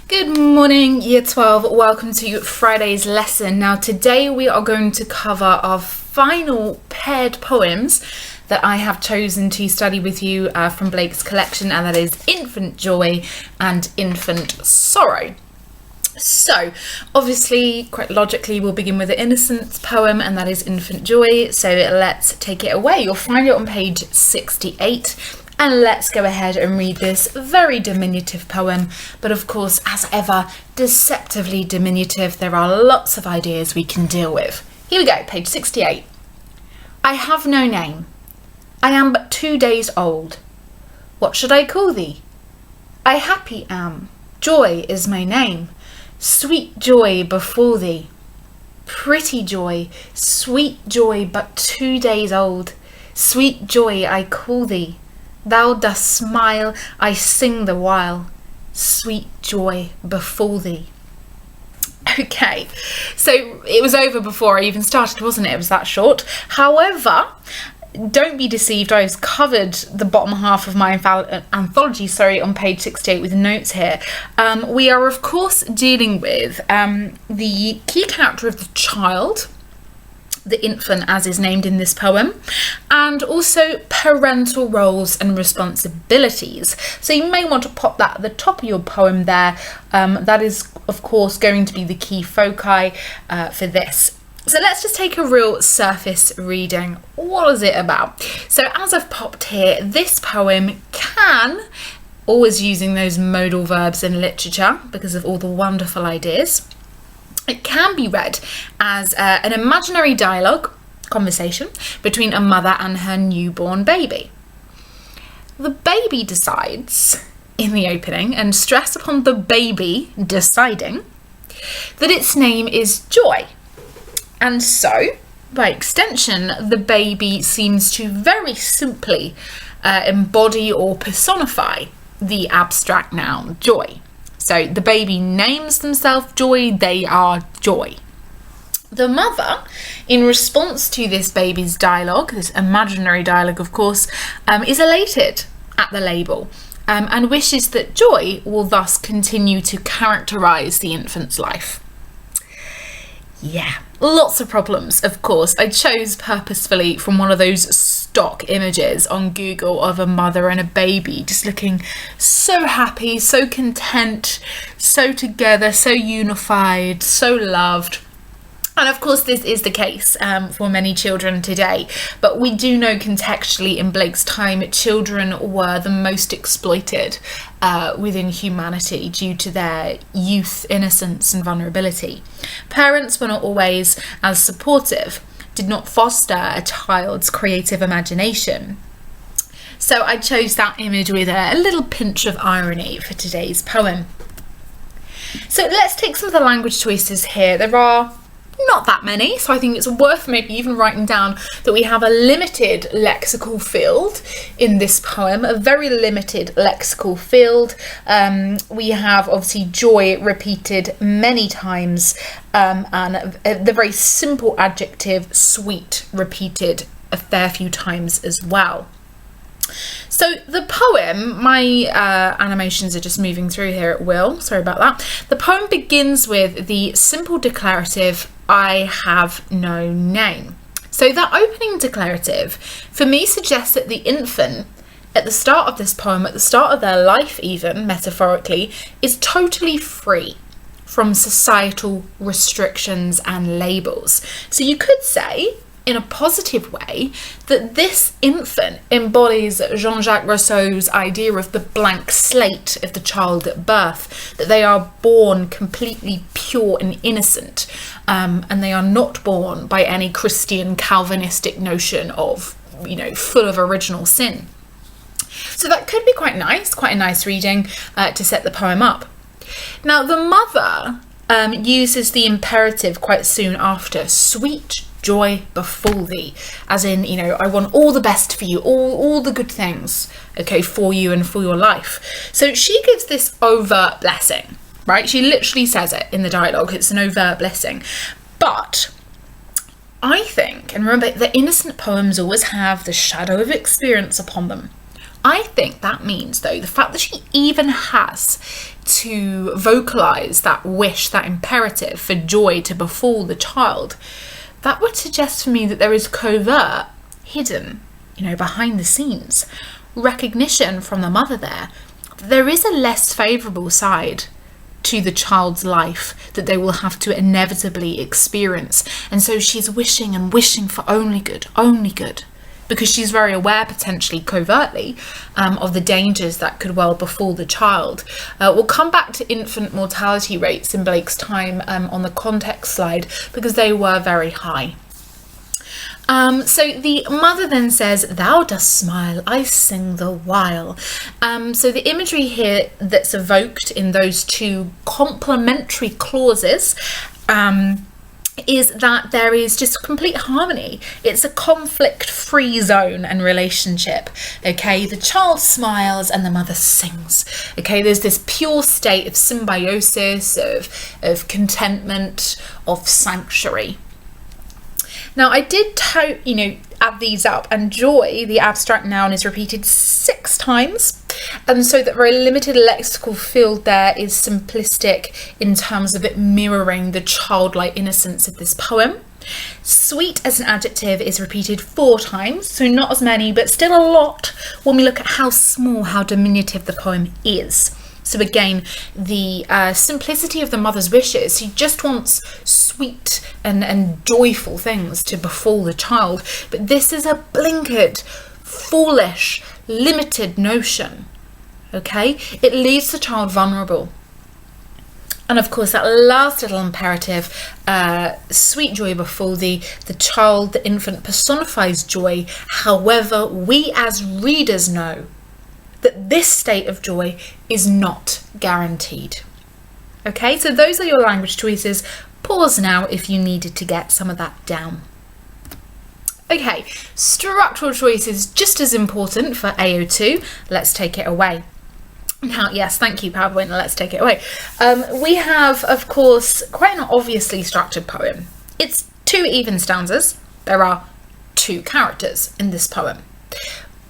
Good morning, Year 12. Welcome to Friday's lesson. Now, today we are going to cover our final paired poems that I have chosen to study with you from Blake's collection, and that is Infant Joy and Infant Sorrow. So, obviously, quite logically, we'll begin with the Innocence poem, and that is Infant Joy. So let's take it away. You'll find it on page 68. And let's go ahead and read this very diminutive poem, but of course, as ever, deceptively diminutive. There are lots of ideas we can deal with. Here we go, page 68. I have no name. I am but 2 days old. What should I call thee? I happy am. Joy is my name. Sweet joy befall thee. Pretty joy, sweet joy, but 2 days old. Sweet joy I call thee. Thou dost smile, I sing the while. Sweet joy befall thee. Okay, so it was over before I even started, wasn't it? It was that short. However, don't be deceived, I've covered the bottom half of my anthology, on page 68 with notes here. We are, of course, dealing with the key character of the child, the infant as is named in this poem, and also parental roles and responsibilities. So you may want to pop that at the top of your poem there. That is, of course, going to be the key foci for this. So let's just take a real surface reading. What is it about? So as I've popped here, this poem can, always using those modal verbs in literature because of all the wonderful ideas, it can be read as an imaginary dialogue, conversation, between a mother and her newborn baby. The baby decides, in the opening, and stress upon the baby deciding, that its name is Joy. And so, by extension, the baby seems to very simply embody or personify the abstract noun joy. So the baby names themselves Joy, they are Joy. The mother, in response to this baby's dialogue, this imaginary dialogue of course, is elated at the label and wishes that Joy will thus continue to characterise the infant's life. Yeah, lots of problems, of course. I chose purposefully from one of those stock images on Google of a mother and a baby just looking so happy, so content, so together, so unified, so loved. And of course this is the case for many children today, but we do know contextually in Blake's time children were the most exploited within humanity due to their youth, innocence and vulnerability. Parents were not always as supportive, did not foster a child's creative imagination. So I chose that image with a little pinch of irony for today's poem. So let's take some of the language choices here. There are not that many, so I think it's worth maybe even writing down that we have a limited lexical field in this poem, a very limited lexical field. We have obviously joy repeated many times, and the very simple adjective sweet repeated a fair few times as well. So the poem, my animations are just moving through here at will, sorry about that. The poem begins with the simple declarative, I have no name. So that opening declarative for me suggests that the infant at the start of this poem, at the start of their life even, metaphorically, is totally free from societal restrictions and labels. So you could say, in a positive way, that this infant embodies Jean-Jacques Rousseau's idea of the blank slate of the child at birth, that they are born completely pure and innocent, and they are not born by any Christian Calvinistic notion of, full of original sin. So that could be quite a nice reading to set the poem up. Now the mother uses the imperative quite soon after, sweet joy befall thee, as in, I want all the best for you, all the good things, okay, for you and for your life. So she gives this overt blessing, right? She literally says it in the dialogue, it's an overt blessing. But I think, and remember, the innocent poems always have the shadow of experience upon them. I think that means, though, the fact that she even has to vocalise that wish, that imperative for joy to befall the child, that would suggest for me that there is covert, hidden, behind the scenes, recognition from the mother there. There is a less favourable side to the child's life that they will have to inevitably experience. And so she's wishing and wishing for only good, because she's very aware, potentially covertly, of the dangers that could well befall the child. We'll come back to infant mortality rates in Blake's time on the context slide, because they were very high. So the mother then says, "Thou dost smile, I sing the while." So the imagery here that's evoked in those two complementary clauses is that there is just complete harmony. It's a conflict-free zone and relationship. Okay, the child smiles and the mother sings. Okay, there's this pure state of symbiosis, of contentment, of sanctuary. Now, I did add these up, and joy, the abstract noun, is repeated 6 times. And so that very limited lexical field there is simplistic in terms of it mirroring the childlike innocence of this poem. Sweet as an adjective is repeated 4 times, so not as many, but still a lot when we look at how small, how diminutive the poem is. So again, the simplicity of the mother's wishes. She just wants sweet and joyful things to befall the child. But this is a blinkered, foolish, limited notion. Okay? It leaves the child vulnerable. And of course, that last little imperative, sweet joy befall thee, the child, the infant personifies joy. However, we as readers know that this state of joy is not guaranteed. Okay, so those are your language choices. Pause now if you needed to get some of that down. Okay, structural choices just as important for AO2. Let's take it away. Now, yes, thank you, PowerPoint. Let's take it away. We have, of course, quite an obviously structured poem. It's 2 even stanzas. There are 2 characters in this poem.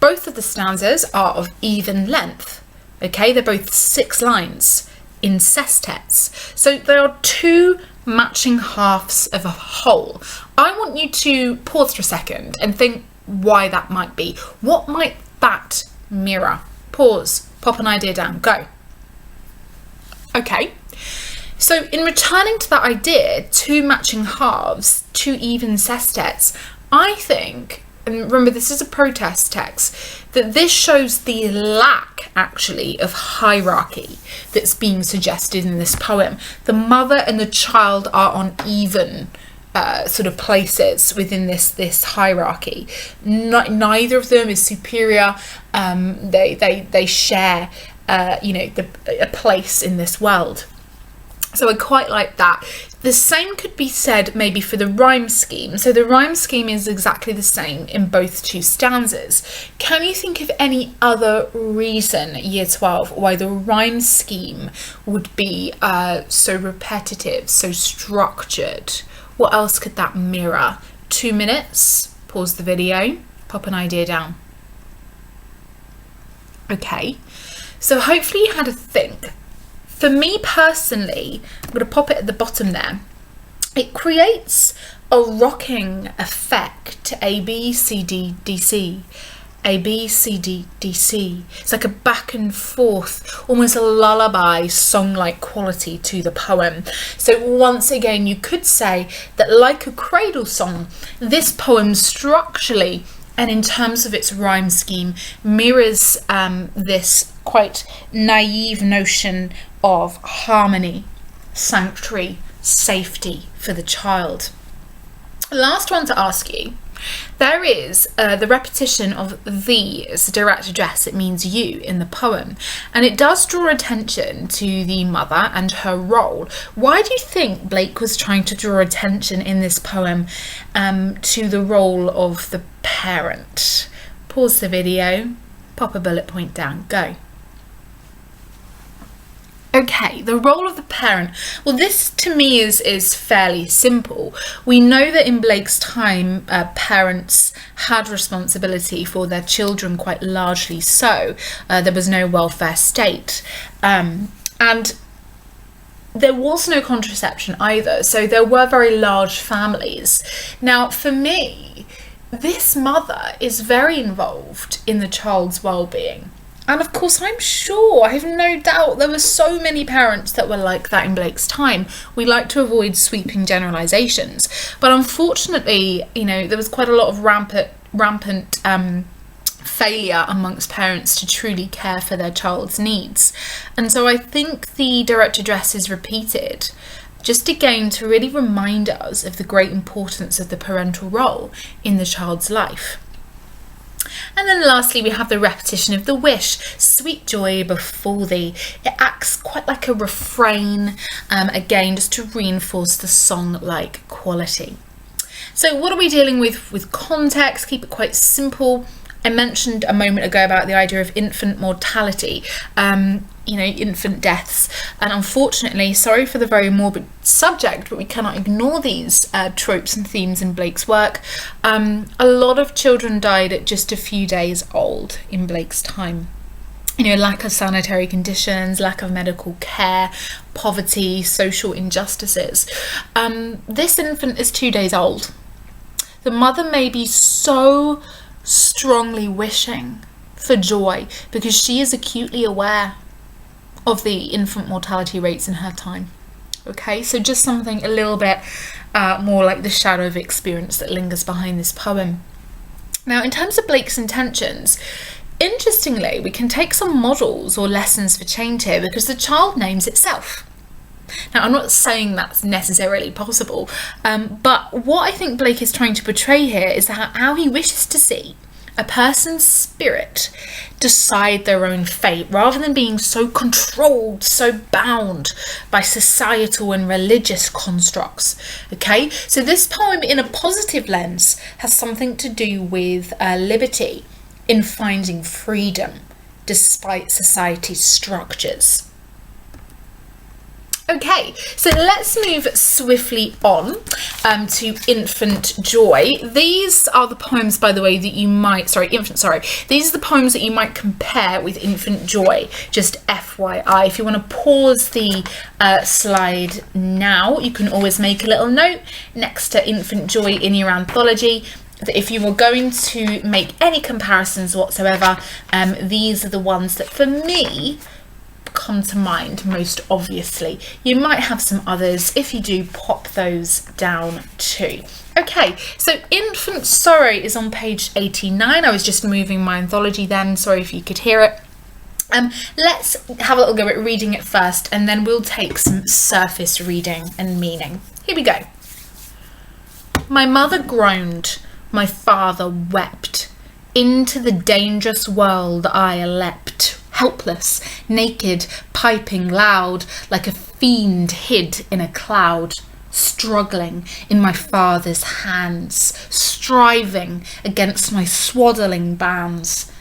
Both of the stanzas are of even length. Okay, they're both 6 lines in sestets. So there are 2 matching halves of a whole. I want you to pause for a second and think why that might be. What might that mirror? Pause, pop an idea down, go. Okay, so in returning to that idea, 2 matching halves, 2 even sestets, I think, and remember this is a protest text, that this shows the lack actually of hierarchy that's being suggested in this poem. The mother and the child are on even sort of places within this hierarchy. Neither of them is superior. They share a place in this world. So I quite like that. The same could be said maybe for the rhyme scheme. So the rhyme scheme is exactly the same in both 2 stanzas. Can you think of any other reason, Year 12, why the rhyme scheme would be so repetitive, so structured? What else could that mirror? 2 minutes, pause the video, pop an idea down. Okay, so hopefully you had a think. For me personally, I'm going to pop it at the bottom there. It creates a rocking effect, A, B, C, D, D, C. A, B, C, D, D, C. It's like a back and forth, almost a lullaby song-like quality to the poem. So once again, you could say that like a cradle song, this poem structurally and in terms of its rhyme scheme mirrors this quite naive notion of harmony, sanctuary, safety for the child. Last one to ask you. There is the repetition of thee as a direct address. It means you in the poem, and it does draw attention to the mother and her role. Why do you think Blake was trying to draw attention in this poem to the role of the parent? Pause the video, pop a bullet point down, go. Okay, the role of the parent. Well, this to me is fairly simple. We know that in Blake's time, parents had responsibility for their children, quite largely so. There was no welfare state. And there was no contraception either, so there were very large families. Now, for me, this mother is very involved in the child's well-being. And of course, I'm sure, I have no doubt, there were so many parents that were like that in Blake's time. We like to avoid sweeping generalisations. But unfortunately, there was quite a lot of rampant failure amongst parents to truly care for their child's needs. And so I think the direct address is repeated just again to really remind us of the great importance of the parental role in the child's life. And then lastly, we have the repetition of the wish, sweet joy befall thee. It acts quite like a refrain, again, just to reinforce the song-like quality. So what are we dealing with context? Keep it quite simple. I mentioned a moment ago about the idea of infant mortality, infant deaths. And unfortunately, sorry for the very morbid subject, but we cannot ignore these tropes and themes in Blake's work. A lot of children died at just a few days old in Blake's time. Lack of sanitary conditions, lack of medical care, poverty, social injustices. This infant is 2 days old. The mother may be so strongly wishing for joy because she is acutely aware of the infant mortality rates in her time. Okay, so just something a little bit more like the shadow of experience that lingers behind this poem. Now, in terms of Blake's intentions, interestingly, we can take some models or lessons for change here because the child names itself. Now, I'm not saying that's necessarily possible, but what I think Blake is trying to portray here is how he wishes to see a person's spirit decide their own fate rather than being so controlled, so bound by societal and religious constructs. Okay, so this poem in a positive lens has something to do with liberty in finding freedom despite society's structures. Okay, so let's move swiftly on to Infant Joy. These are the poems, by the way, that you might, these are the poems that you might compare with Infant Joy, just FYI. If you want to pause the slide now, you can always make a little note next to Infant Joy in your anthology that if you were going to make any comparisons whatsoever, these are the ones that for me come to mind most obviously. You might have some others. If you do, pop those down too. Okay, so Infant Sorrow is on page 89. I was just moving my anthology then, sorry if you could hear it. Let's have a little go at reading it first and then we'll take some surface reading and meaning. Here we go. My mother groaned, my father wept. Into the dangerous world I leapt. Helpless, naked, piping loud, like a fiend hid in a cloud, struggling in my father's hands, striving against my swaddling bands.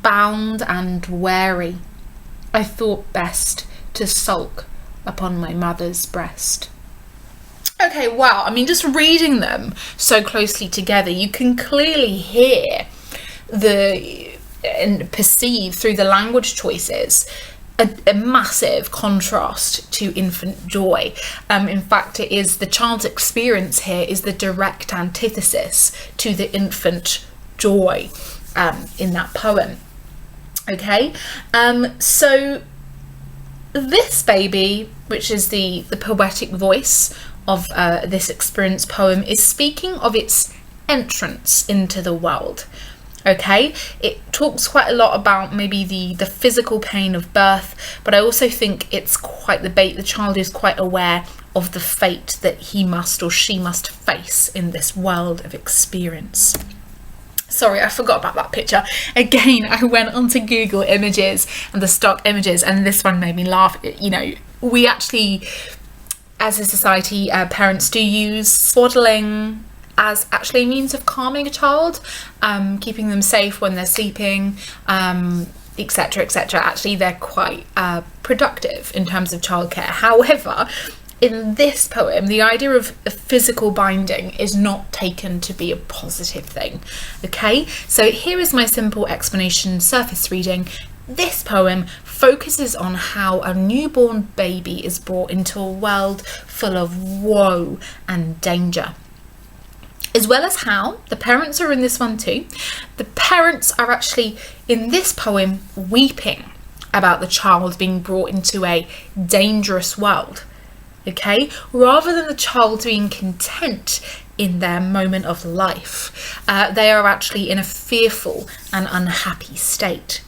Bound and wary, I thought best to sulk upon my mother's breast. Okay, wow, I mean, just reading them so closely together, you can clearly hear and perceive through the language choices a massive contrast to Infant Joy. In fact, it is the child's experience here is the direct antithesis to the infant joy in that poem. Okay, so this baby, which is the poetic voice of this experience poem, is speaking of its entrance into the world. Okay, it talks quite a lot about maybe the physical pain of birth, but I also think it's quite the child is quite aware of the fate that he must or she must face in this world of experience. Sorry, I forgot about that picture. Again, I went onto Google Images and the stock images, and this one made me laugh. We actually, as a society, parents do use swaddling as actually a means of calming a child, keeping them safe when they're sleeping, etc., etc. Actually, they're quite productive in terms of childcare. However, in this poem, the idea of a physical binding is not taken to be a positive thing. Okay, so here is my simple explanation, surface reading. This poem focuses on how a newborn baby is brought into a world full of woe and danger, as well as how the parents are in this one too. The parents are actually in this poem weeping about the child being brought into a dangerous world, okay, rather than the child being content in their moment of life. They are actually in a fearful and unhappy state.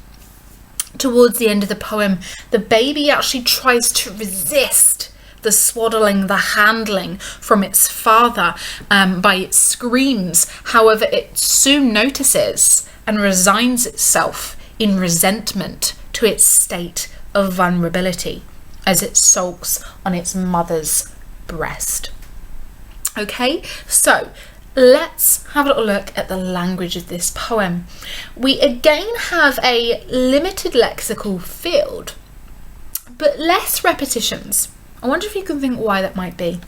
Towards the end of the poem, the baby actually tries to resist the swaddling, the handling from its father by its screams. However, it soon notices and resigns itself in resentment to its state of vulnerability as it sulks on its mother's breast. Okay, so let's have a little look at the language of this poem. We again have a limited lexical field, but less repetitions. I wonder if you can think why that might be.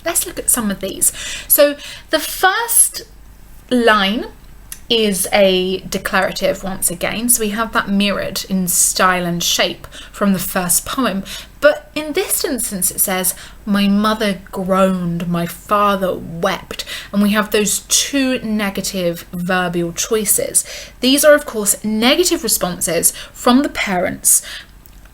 Let's look at some of these. So the first line is a declarative once again. So we have that mirrored in style and shape from the first poem. But in this instance, it says, "My mother groaned, my father wept." And we have those two negative verbal choices. These are, of course, negative responses from the parents,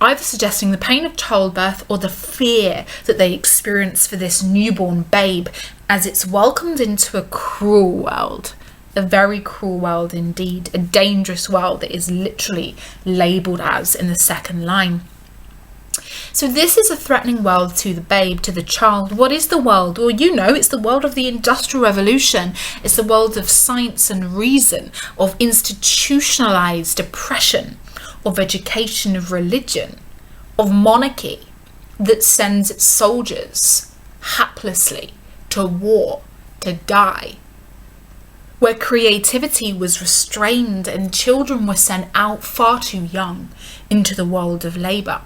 either suggesting the pain of childbirth or the fear that they experience for this newborn babe as it's welcomed into a cruel world. A very cruel world indeed, a dangerous world that is literally labelled as in the second line. So this is a threatening world to the babe, to the child. What is the world? Well, you know, it's the world of the Industrial Revolution. It's the world of science and reason, of institutionalised oppression, of education, of religion, of monarchy that sends its soldiers haplessly to war, to die, where creativity was restrained and children were sent out far too young into the world of labour.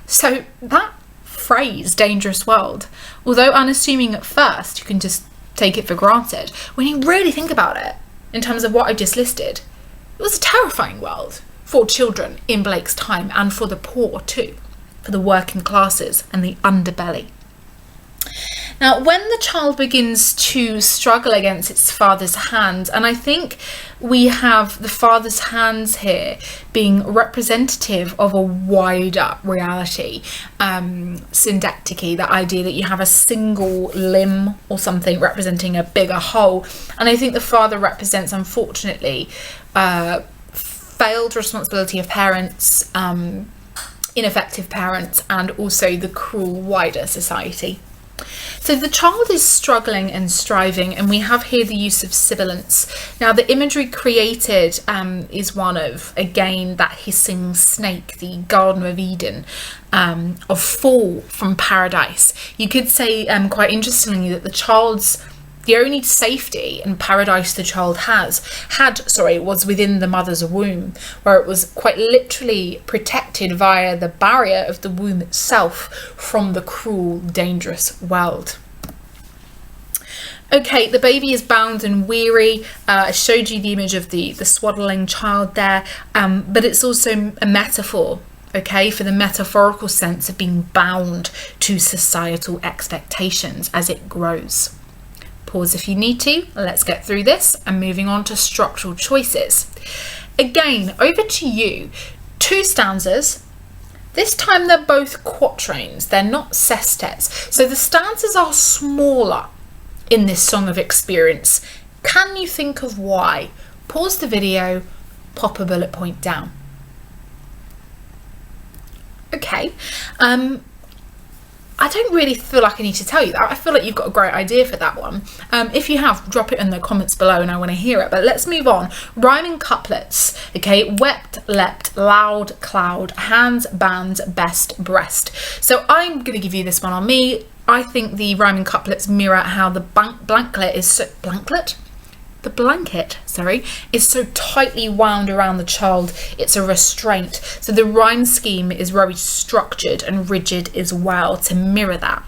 So that phrase, dangerous world, although unassuming at first, you can just take it for granted, when you really think about it, in terms of what I just listed, it was a terrifying world for children in Blake's time, and for the poor too, for the working classes and the underbelly. Now, when the child begins to struggle against its father's hands, and I think we have the father's hands here being representative of a wider reality, syndactically, that idea that you have a single limb or something representing a bigger whole. And I think the father represents, unfortunately, failed responsibility of parents, ineffective parents, and also the cruel wider society. So the child is struggling and striving, and we have here the use of sibilance. Now, the imagery created is one of, again, that hissing snake, the Garden of Eden, of fall from paradise. You could say, quite interestingly, that the only safety and paradise the child was within the mother's womb, where it was quite literally protected via the barrier of the womb itself from the cruel, dangerous world. Okay, the baby is bound and weary. I showed you the image of the swaddling child there, but it's also a metaphor, okay, for the metaphorical sense of being bound to societal expectations as it grows. Pause if you need to. Let's get through this and moving on to structural choices. Again, over to you. 2 stanzas. This time they're both quatrains. They're not sestets. So the stanzas are smaller in this song of experience. Can you think of why? Pause the video, pop a bullet point down. Okay. I don't really feel like I need to tell you that. I feel like you've got a great idea for that one. If you have, drop it in the comments below and I want to hear it. But let's move on. Rhyming couplets. Okay, wept, leapt, loud, cloud, hands, bands, best, breast. So I'm going to give you this one on me. I think the rhyming couplets mirror how the blanklet is so... Blanklet? the blanket, is so tightly wound around the child, it's a restraint. So the rhyme scheme is very structured and rigid as well to mirror that.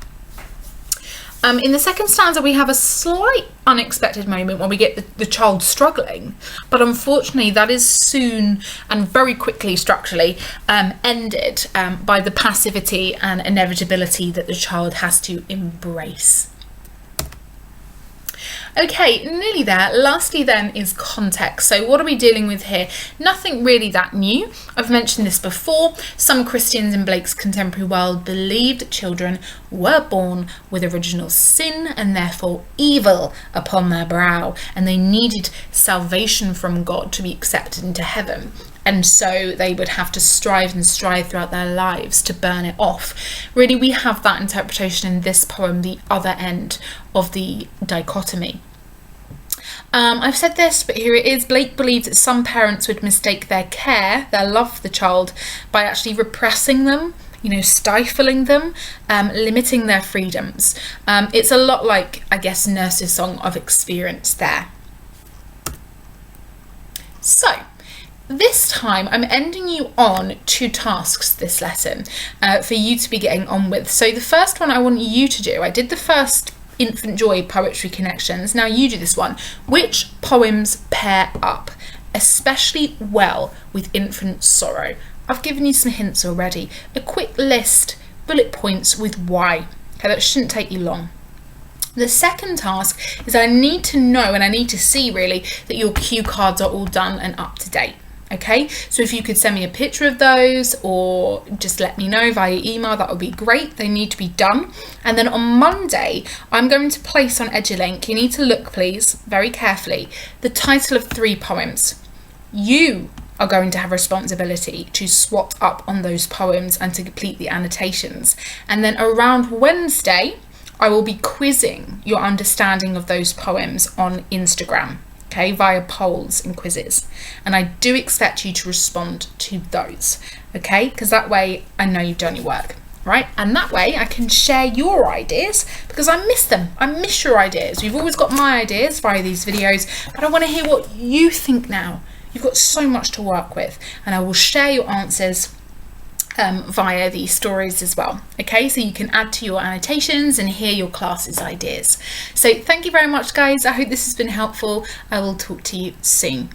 In the second stanza, we have a slight unexpected moment when we get the child struggling, but unfortunately that is soon and very quickly structurally ended by the passivity and inevitability that the child has to embrace. Okay, nearly there. Lastly then is context. So what are we dealing with here? Nothing really that new. I've mentioned this before. Some Christians in Blake's contemporary world believed that children were born with original sin and therefore evil upon their brow, and they needed salvation from God to be accepted into heaven. And so they would have to strive throughout their lives to burn it off. Really, we have that interpretation in this poem, the other end of the dichotomy. I've said this, but here it is. Blake believes that some parents would mistake their care, their love for the child, by actually repressing them, stifling them, limiting their freedoms. It's a lot like, I guess, Nurse's Song of Experience there. So, this time I'm ending you on 2 tasks this lesson for you to be getting on with. So the first one I want you to do, I did the first Infant Joy Poetry Connections, now you do this one. Which poems pair up especially well with infant sorrow? I've given you some hints already. A quick list, bullet points with why. Okay, that shouldn't take you long. The second task is I need to know and I need to see really that your cue cards are all done and up to date. Okay, so if you could send me a picture of those or just let me know via email, that would be great. They need to be done. And then on Monday, I'm going to place on Edulink, you need to look please, very carefully, the title of 3 poems. You are going to have responsibility to swat up on those poems and to complete the annotations. And then around Wednesday, I will be quizzing your understanding of those poems on Instagram. Okay, via polls and quizzes, and I do expect you to respond to those, okay, because that way I know you've done your work, right? And that way I can share your ideas, because I miss them. I miss your ideas. You've always got my ideas via these videos, but I want to hear what you think now. You've got so much to work with, and I will share your answers via these stories as well. Okay, so you can add to your annotations and hear your class's ideas. So thank you very much, guys. I hope this has been helpful. I will talk to you soon.